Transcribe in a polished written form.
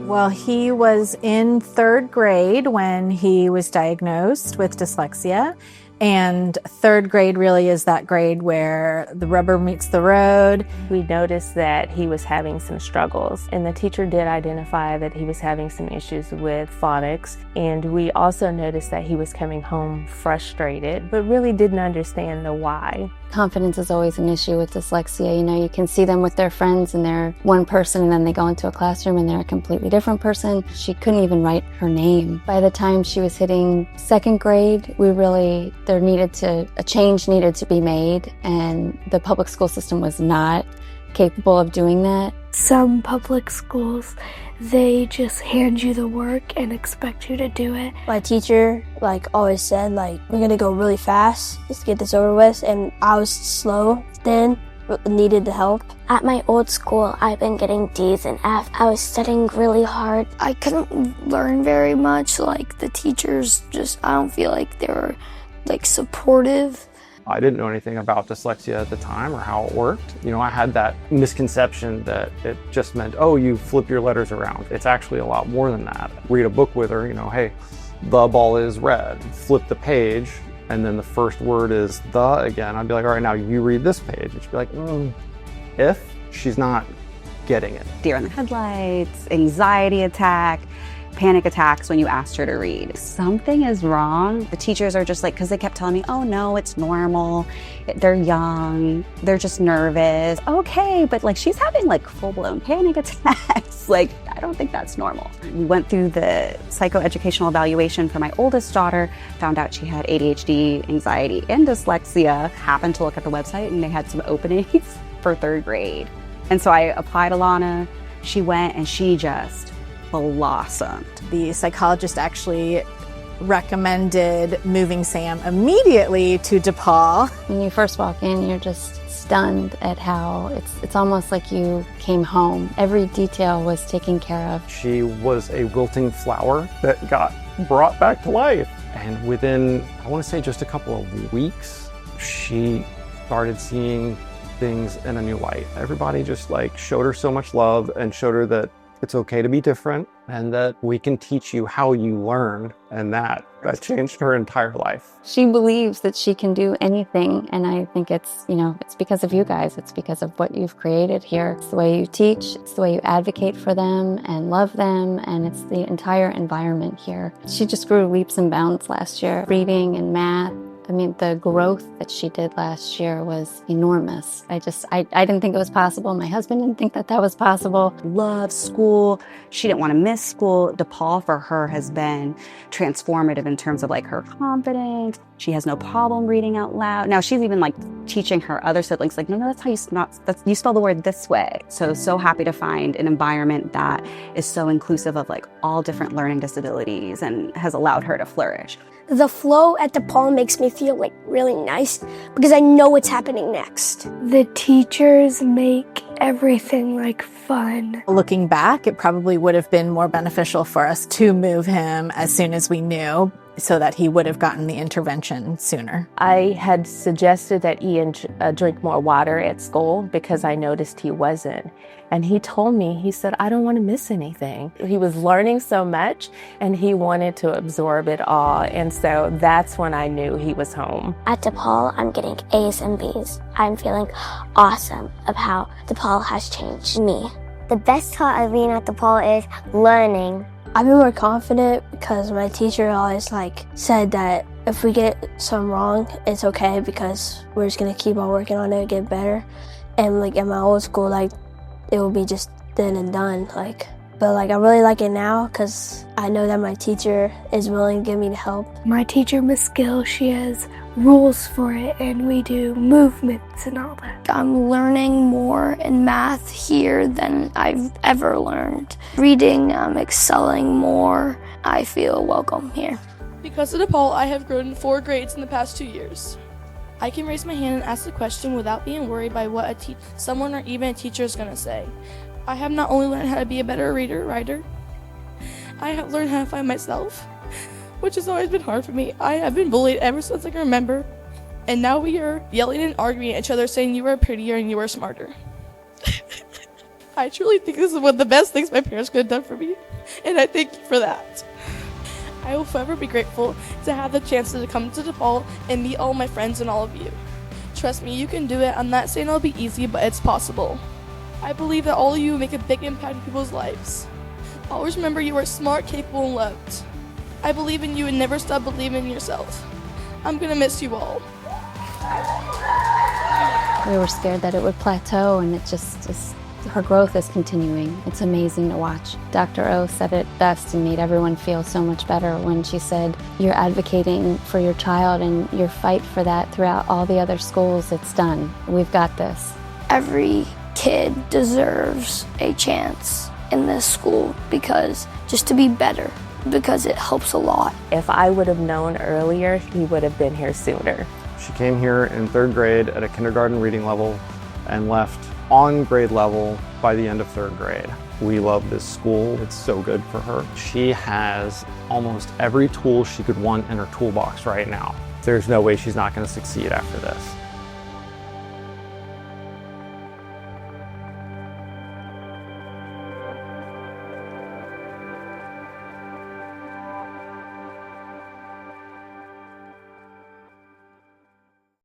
Well, he was in third grade when he was diagnosed with dyslexia. And third grade really is that grade where the rubber meets the road. We noticed that he was having some struggles, and the teacher did identify that he was having some issues with phonics. And we also noticed that he was coming home frustrated, but really didn't understand the why. Confidence is always an issue with dyslexia. You know, you can see them with their friends and they're one person, and then they go into a classroom and they're a completely different person. She couldn't even write her name. By the time she was hitting second grade, a change needed to be made, and the public school system was not capable of doing that. Some public schools, they just hand you the work and expect you to do it. My teacher always said we're gonna go really fast, just get this over with, and I was slow then, needed the help. At my old school, I've been getting D's and F's. I was studying really hard. I couldn't learn very much. The teachers I don't feel like they were supportive. I didn't know anything about dyslexia at the time or how it worked. You know, I had that misconception that it just meant, oh, you flip your letters around. It's actually a lot more than that. Read a book with her, hey, the ball is red. Flip the page, and then the first word is the again. I'd be like, all right, now you read this page. And she'd be like, if she's not getting it. Deer in the headlights, anxiety attack, panic attacks when you asked her to read. Something is wrong. The teachers are just because they kept telling me, oh no, it's normal. They're young. They're just nervous. Okay, but she's having full-blown panic attacks. I don't think that's normal. We went through the psychoeducational evaluation for my oldest daughter, found out she had ADHD, anxiety, and dyslexia. Happened to look at the website and they had some openings for third grade. And so I applied Alana. She went and she just blossomed. The psychologist actually recommended moving Sam immediately to DePaul. When you first walk in, you're just stunned at how it's almost like you came home. Every detail was taken care of. She was a wilting flower that got brought back to life. And within, I want to say just a couple of weeks, she started seeing things in a new light. Everybody just showed her so much love and showed her that it's okay to be different and that we can teach you how you learn, and that changed her entire life. She believes that she can do anything, and I think it's because of you guys. It's because of what you've created here. It's the way you teach, it's the way you advocate for them and love them, and it's the entire environment here. She just grew leaps and bounds last year, reading and math. The growth that she did last year was enormous. I didn't think it was possible. My husband didn't think that was possible. Loved school. She didn't want to miss school. DePaul for her has been transformative in terms of her confidence. She has no problem reading out loud. Now she's even teaching her other siblings, no, that's how you spell the word this way. So happy to find an environment that is so inclusive of all different learning disabilities and has allowed her to flourish. The flow at DePaul makes me feel really nice because I know what's happening next. The teachers make everything fun. Looking back, it probably would have been more beneficial for us to move him as soon as we knew, so that he would have gotten the intervention sooner. I had suggested that Ian drink more water at school because I noticed he wasn't. And he told me, he said, I don't want to miss anything. He was learning so much and he wanted to absorb it all. And so that's when I knew he was home. At DePaul, I'm getting A's and B's. I'm feeling awesome of how DePaul has changed me. The best part of being at DePaul is learning. I've been more confident because my teacher always said that if we get something wrong, it's okay because we're just gonna keep on working on it and get better. And at my old school, it will be just then and done. But I really like it now because I know that my teacher is willing to give me the help. My teacher, Miss Gill, she has rules for it, and we do movements and all that. I'm learning more in math here than I've ever learned. Reading, I'm excelling more. I feel welcome here. Because of DePaul, I have grown 4 grades in the past 2 years. I can raise my hand and ask a question without being worried by what someone or even a teacher is going to say. I have not only learned how to be a better writer, I have learned how to find myself, which has always been hard for me. I have been bullied ever since I can remember, and now we are yelling and arguing at each other saying you are prettier and you are smarter. I truly think this is one of the best things my parents could have done for me, and I thank you for that. I will forever be grateful to have the chance to come to DePaul and meet all my friends and all of you. Trust me, you can do it. I'm not saying it'll be easy, but it's possible. I believe that all of you make a big impact in people's lives. Always remember you are smart, capable, and loved. I believe in you and never stop believing in yourself. I'm gonna miss you all. We were scared that it would plateau, and it just her growth is continuing. It's amazing to watch. Dr. O said it best and made everyone feel so much better when she said, you're advocating for your child and your fight for that throughout all the other schools. It's done. We've got this. Every kid deserves a chance in this school because just to be better, because it helps a lot. If I would have known earlier, he would have been here sooner. She came here in 3rd grade at a kindergarten reading level and left on grade level by the end of 3rd grade. We love this school. It's so good for her. She has almost every tool she could want in her toolbox right now. There's no way she's not going to succeed after this.